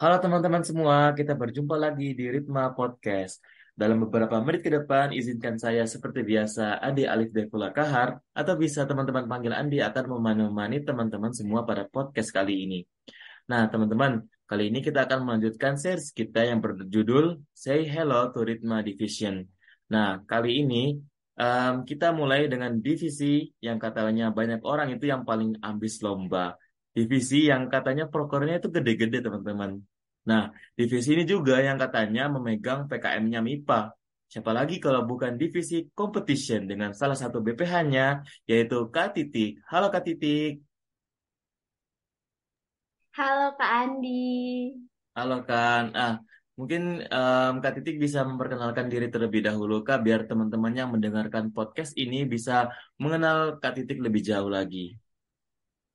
Halo teman-teman semua, kita berjumpa lagi di Ritma Podcast. Dalam beberapa menit ke depan, izinkan saya seperti biasa, Adi Alif Devula Kahar, atau bisa teman-teman panggil Andi akan menemani teman-teman semua pada podcast kali ini. Nah, teman-teman, kali ini kita akan melanjutkan series kita yang berjudul Say Hello to Ritma Division. Nah, kali ini kita mulai dengan divisi yang katanya banyak orang itu yang paling ambis lomba. Divisi yang katanya prokernya itu gede-gede, teman-teman. Nah, divisi ini juga yang katanya memegang PKM-nya MIPA. Siapa lagi kalau bukan divisi competition dengan salah satu BPH-nya, yaitu Kak Titik. Halo Kak Titik. Halo Kak Andi. Halo kan. Mungkin Kak Titik bisa memperkenalkan diri terlebih dahulu Kak, biar teman-teman yang mendengarkan podcast ini bisa mengenal Kak Titik lebih jauh lagi.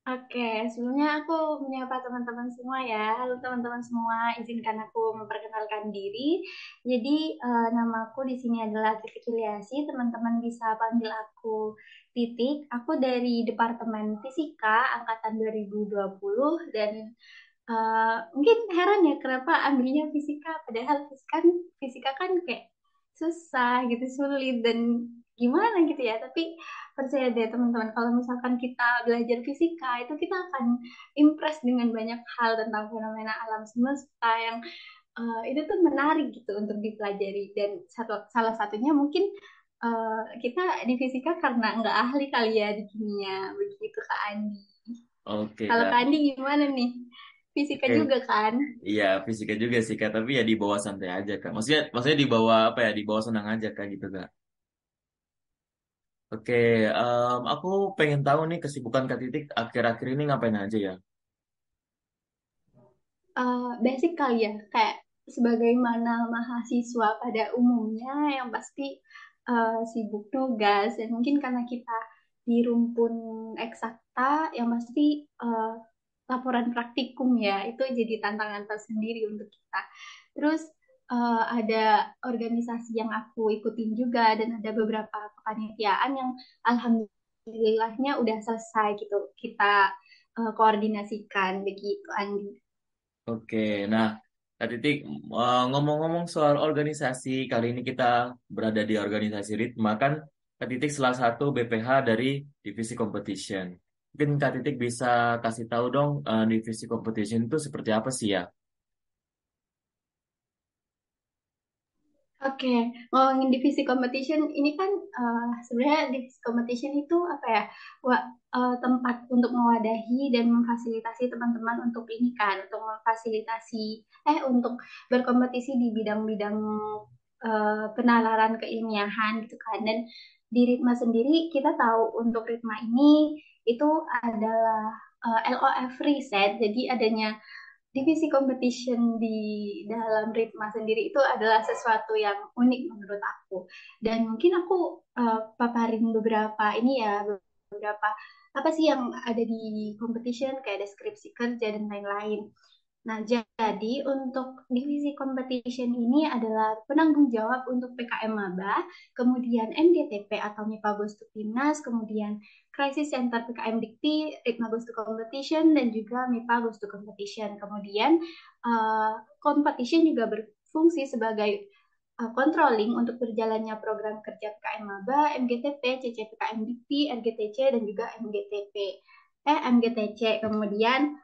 Oke, sebelumnya aku menyapa teman-teman semua ya. Halo teman-teman semua, izinkan aku memperkenalkan diri. Jadi nama aku di sini adalah Titik Ilyasi. Teman-teman bisa panggil aku Titik. Aku dari Departemen Fisika angkatan 2020 dan mungkin heran ya kenapa ambilnya fisika, padahal fisika kan kayak susah gitu, sulit dan gimana gitu ya. Tapi percaya deh teman-teman, kalau misalkan kita belajar fisika itu kita akan impress dengan banyak hal tentang fenomena alam semesta yang itu tuh menarik gitu untuk dipelajari. Dan salah satunya mungkin kita di fisika karena nggak ahli kali ya di kimia, begitu Kak Andi. Oke Kalau Kak Kak. Andi gimana nih? Fisika Oke. juga kan? Iya, fisika juga sih Kak, tapi ya di bawah santai aja Kak. Maksudnya di bawah apa ya? Di bawah senang aja Kak gitu Kak. Oke, aku pengen tahu nih kesibukan Kak Titik akhir-akhir ini ngapain aja ya? Basic kali ya, kayak sebagaimana mahasiswa pada umumnya yang pasti sibuk tugas dan mungkin karena kita di rumpun eksakta yang pasti laporan praktikum ya itu jadi tantangan tersendiri untuk kita. Terus ada organisasi yang aku ikutin juga dan ada beberapa kepanitiaan yang alhamdulillahnya udah selesai gitu kita koordinasikan begitu Andi. Oke, nah, Kak Titik, ngomong-ngomong soal organisasi, kali ini kita berada di organisasi Ritma, kan Kak Titik salah satu BPH dari Divisi Competition. Mungkin Kak Titik bisa kasih tahu dong, Divisi Competition itu seperti apa sih ya? Oke, ngomongin divisi competition ini kan sebenarnya divisi competition itu apa ya? Tempat untuk mewadahi dan memfasilitasi teman-teman untuk ini kan, untuk memfasilitasi untuk berkompetisi di bidang-bidang penalaran keilmiahan gitu kan. Dan di Ritma sendiri kita tahu untuk Ritma ini itu adalah LOF riset, jadi adanya divisi competition di dalam Ritma sendiri itu adalah sesuatu yang unik menurut aku. Dan mungkin aku paparin beberapa ini ya, beberapa apa sih yang ada di competition kayak deskripsi kerja dan lain-lain. Nah, jadi untuk divisi competition ini adalah penanggung jawab untuk PKM Maba, kemudian MGTP atau MIPA Goes to Timnas, kemudian Crisis Center PKM Dikti, Ritma Goes to Competition, dan juga MIPA Goes to Competition. Kemudian competition juga berfungsi sebagai controlling untuk berjalannya program kerja PKM Maba, MGTP, CCPKM Dikti, RGTC, dan juga MGTC. Kemudian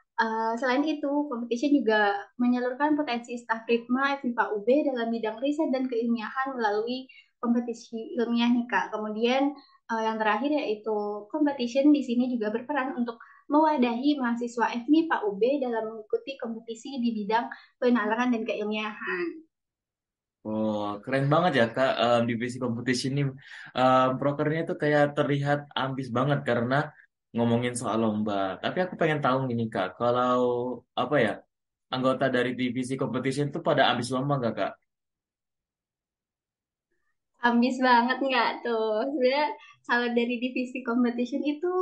selain itu, competition juga menyalurkan potensi staf Ritma FIPA UB dalam bidang riset dan keilmiahan melalui kompetisi ilmiah nih Kak. Kemudian yang terakhir yaitu competition di sini juga berperan untuk mewadahi mahasiswa FMIPA UB dalam mengikuti kompetisi di bidang penalaran dan keilmiahan. Oh, keren banget ya Kak, divisi competition ini. Prokernya itu kayak terlihat ambis banget karena ngomongin soal lomba. Tapi aku pengen tahu gini Kak, kalau apa ya, anggota dari divisi competition itu pada ambis lomba nggak Kak? Ambis banget nggak tuh? Sebenarnya kalau dari divisi competition itu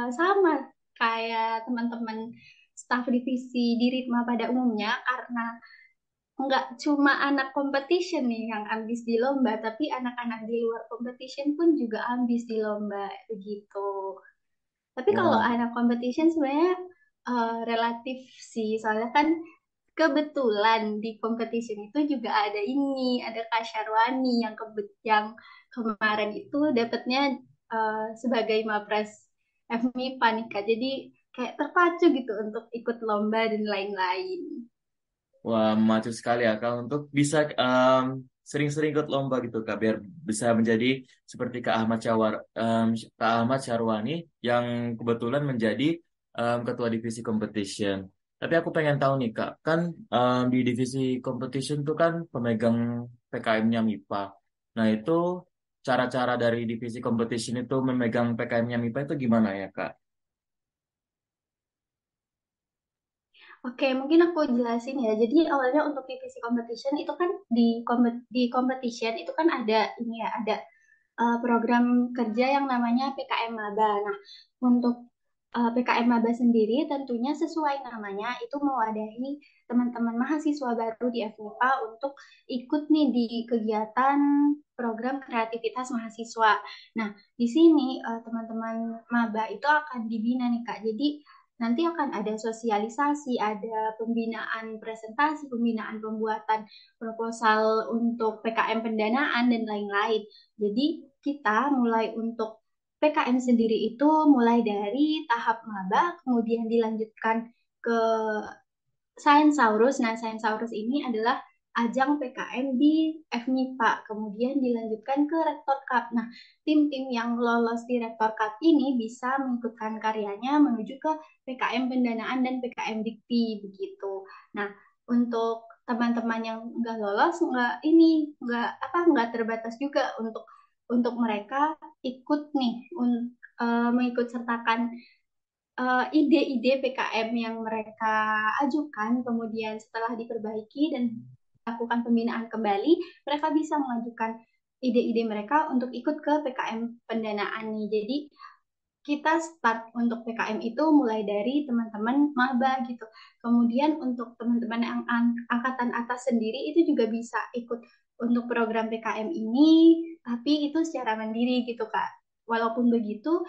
sama kayak teman-teman staf divisi di Ritma pada umumnya karena nggak cuma anak competition nih yang ambis di lomba, tapi anak-anak di luar competition pun juga ambis di lomba begitu. Tapi kalau Wah, anak competition sebenarnya relatif sih, soalnya kan kebetulan di competition itu juga ada ini, ada Kak Syarwani yang kemarin itu dapatnya sebagai Mapres FMIPA nih Kak. Jadi kayak terpacu gitu untuk ikut lomba dan lain-lain. Wah, maju sekali ya Kak untuk bisa sering-sering ikut lomba gitu Kak, biar bisa menjadi seperti Kak Ahmad Syarwani yang kebetulan menjadi ketua divisi competition. Tapi aku pengen tahu nih Kak, kan di divisi competition itu kan pemegang PKM-nya MIPA. Nah itu cara-cara dari divisi competition itu memegang PKM-nya MIPA itu gimana ya Kak? Oke, mungkin aku jelasin ya. Jadi awalnya untuk divisi competition itu kan di competition itu kan ada ini ya, ada program kerja yang namanya PKM Maba. Nah, untuk PKM Maba sendiri tentunya sesuai namanya itu mewadahi teman-teman mahasiswa baru di FMIPA untuk ikut nih di kegiatan program kreativitas mahasiswa. Nah, di sini teman-teman Maba itu akan dibina nih Kak. Jadi nanti akan ada sosialisasi, ada pembinaan presentasi, pembinaan pembuatan proposal untuk PKM pendanaan dan lain-lain. Jadi kita mulai untuk PKM sendiri itu mulai dari tahap maba, kemudian dilanjutkan ke Sciencesaurus. Nah, Sciencesaurus ini adalah ajang PKM di FMIPA, kemudian dilanjutkan ke Rektor Cup. Nah, tim-tim yang lolos di Rektor Cup ini bisa mengikutkan karyanya menuju ke PKM pendanaan dan PKM Dikti begitu. Nah, untuk teman-teman yang nggak lolos, nggak terbatas juga untuk mereka ikut nih mengikut sertakan ide-ide PKM yang mereka ajukan, kemudian setelah diperbaiki dan lakukan pembinaan kembali, mereka bisa mengajukan ide-ide mereka untuk ikut ke PKM pendanaan nih. Jadi kita start untuk PKM itu mulai dari teman-teman maba gitu. Kemudian untuk teman-teman yang angkatan atas sendiri itu juga bisa ikut untuk program PKM ini, tapi itu secara mandiri gitu Kak. Walaupun begitu,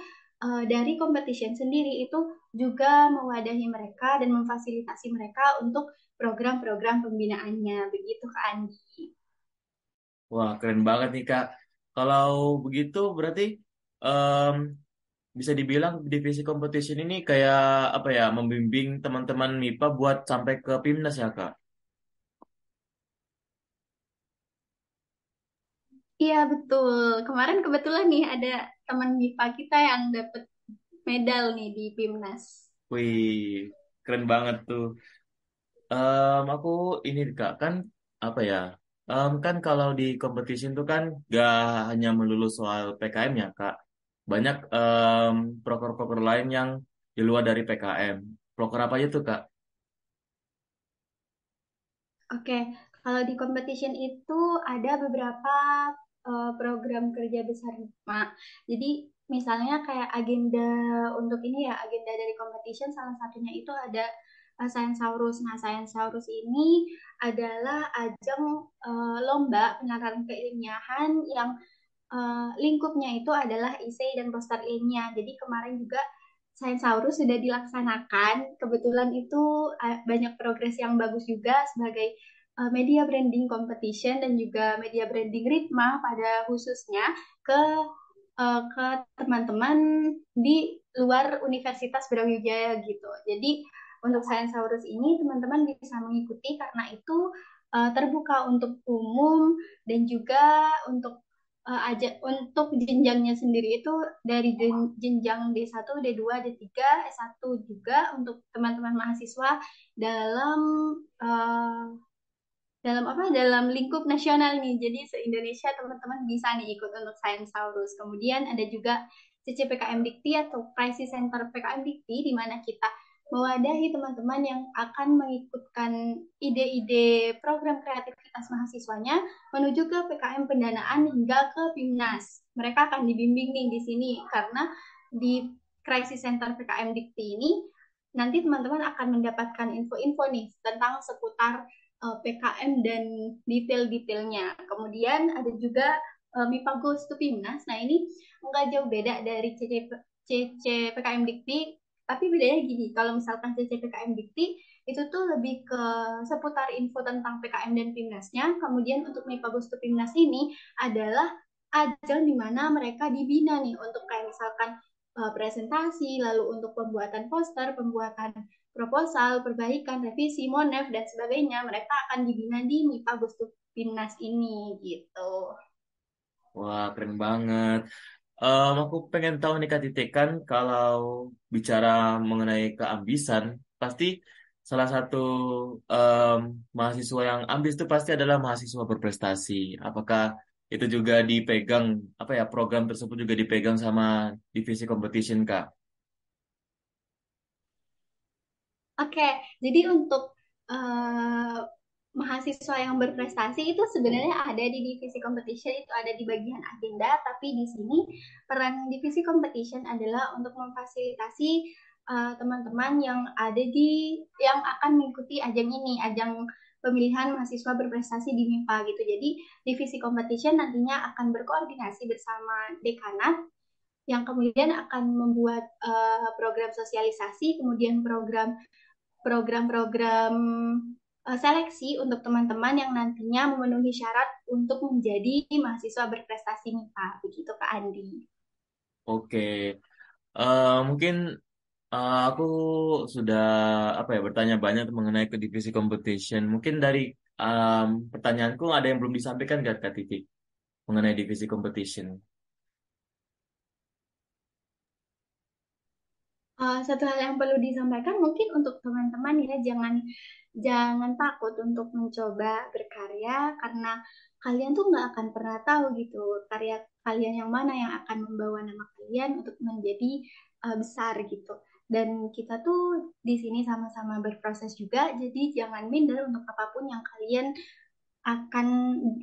dari competition sendiri itu juga mewadahi mereka dan memfasilitasi mereka untuk program-program pembinaannya. Begitu Kak Andi. Wah, keren banget nih Kak. Kalau begitu berarti em, bisa dibilang divisi competition ini kayak apa ya, membimbing teman-teman MIPA buat sampai ke PIMNAS ya Kak? Iya betul. Kemarin kebetulan nih ada teman MIPA kita yang dapat medal nih di PIMNAS. Wih, keren banget tuh. Aku ini Kak, kan apa ya? Kan kalau di competition tuh kan gak hanya melulu soal PKM ya Kak. Banyak proker-proker lain yang di luar dari PKM. Proker apa aja tuh Kak? Oke, kalau di competition itu ada beberapa program kerja besar Mak. Jadi misalnya kayak agenda untuk ini ya, agenda dari competition salah satunya itu ada Sciencesaurus. Nah, Sciencesaurus ini adalah ajang lomba penyelenggaraan keilmiahan yang lingkupnya itu adalah essay dan poster ilmiah. Jadi kemarin juga Sciencesaurus sudah dilaksanakan. Kebetulan itu banyak progres yang bagus juga sebagai media branding competition dan juga media branding Ritma pada khususnya ke ke teman-teman di luar Universitas Brawijaya gitu. Jadi untuk Sciencesaurus ini teman-teman bisa mengikuti karena itu terbuka untuk umum dan juga aja untuk jenjangnya sendiri itu dari jenjang D1, D2, D3, S1 juga untuk teman-teman mahasiswa dalam uh, dalam apa dalam lingkup nasional nih. Jadi se-Indonesia teman-teman bisa nih ikut untuk Sciencesaurus. Kemudian ada juga CCPKM Dikti atau Crisis Center PKM Dikti di mana kita mewadahi teman-teman yang akan mengikutkan ide-ide program kreativitas mahasiswanya menuju ke PKM pendanaan hingga ke PIMNAS. Mereka akan dibimbing nih di sini karena di Crisis Center PKM Dikti ini nanti teman-teman akan mendapatkan info-info nih tentang seputar PKM dan detail-detailnya. Kemudian ada juga MIPA Goes to PIMNAS. Nah ini nggak jauh beda dari CC PKM Dikti, tapi bedanya gini, kalau misalkan CC PKM Dikti itu tuh lebih ke seputar info tentang PKM dan PIMNASnya. Kemudian untuk MIPA Gustu PIMNAS ini adalah ajang di mana mereka dibina nih untuk kayak misalkan presentasi, lalu untuk pembuatan poster, pembuatan proposal, perbaikan, revisi, monef, dan sebagainya. Mereka akan dibina di MIPA Gustu PIMNAS ini gitu. Wah, keren banget. Aku pengen tahu nih Kak Titik, kan kalau bicara mengenai keambisan, pasti salah satu em, mahasiswa yang ambis itu pasti adalah mahasiswa berprestasi. Apakah itu juga dipegang, apa ya, program tersebut juga dipegang sama divisi competition, Kak? Oke, jadi untuk eh, mahasiswa yang berprestasi itu sebenarnya ada di divisi competition, itu ada di bagian agenda, tapi di sini peran divisi competition adalah untuk memfasilitasi teman-teman yang ada di yang akan mengikuti ajang ini, ajang pemilihan mahasiswa berprestasi di MIPA gitu. Jadi divisi competition nantinya akan berkoordinasi bersama dekanat yang kemudian akan membuat program sosialisasi, kemudian program-program seleksi untuk teman-teman yang nantinya memenuhi syarat untuk menjadi mahasiswa berprestasi MIPA. Begitu Kak Andi. Oke. Mungkin aku sudah apa ya bertanya banyak mengenai ke divisi competition. Mungkin dari pertanyaanku ada yang belum disampaikan nggak Kak Titik mengenai divisi competition? Satu hal yang perlu disampaikan mungkin untuk teman-teman ya, jangan jangan takut untuk mencoba berkarya karena kalian tuh nggak akan pernah tahu gitu karya kalian yang mana yang akan membawa nama kalian untuk menjadi besar gitu. Dan kita tuh di sini sama-sama berproses juga, jadi jangan minder untuk apapun yang kalian akan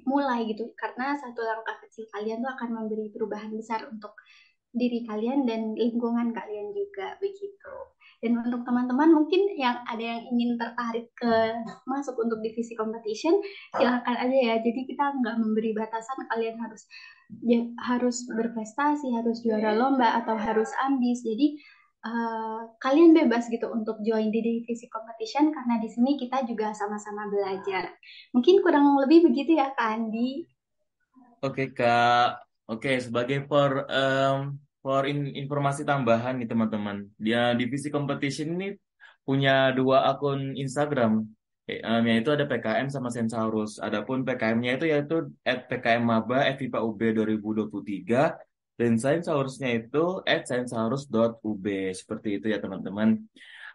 mulai gitu karena satu langkah kecil kalian tuh akan memberi perubahan besar untuk diri kalian dan lingkungan kalian juga begitu. Dan untuk teman-teman mungkin yang ada yang ingin tertarik ke masuk untuk divisi competition, silahkan aja ya. Jadi kita nggak memberi batasan kalian harus ya, harus berprestasi, harus juara lomba atau harus ambis. Jadi kalian bebas gitu untuk join di divisi competition karena di sini kita juga sama-sama belajar. Mungkin kurang lebih begitu ya Kak Andi. Oke Kak, oke sebagai informasi tambahan nih teman-teman, dia divisi competition ini punya dua akun Instagram, yaitu ada PKM sama Sensaurus. Adapun PKM-nya itu yaitu @pkmmaba FIPA-UB 2023 dan Sensaurusnya itu @sensaurus.ub. Seperti itu ya teman-teman.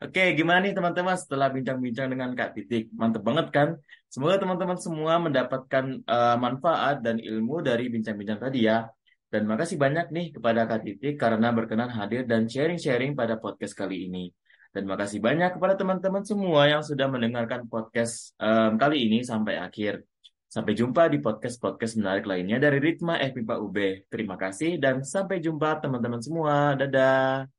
Oke, gimana nih teman-teman setelah bincang-bincang dengan Kak Titik? Mantep banget kan? Semoga teman-teman semua mendapatkan manfaat dan ilmu dari bincang-bincang tadi ya. Dan makasih banyak nih kepada Kak Titik karena berkenan hadir dan sharing-sharing pada podcast kali ini. Dan makasih banyak kepada teman-teman semua yang sudah mendengarkan podcast kali ini sampai akhir. Sampai jumpa di podcast-podcast menarik lainnya dari Ritma FIPA UB. Terima kasih dan sampai jumpa teman-teman semua. Dadah.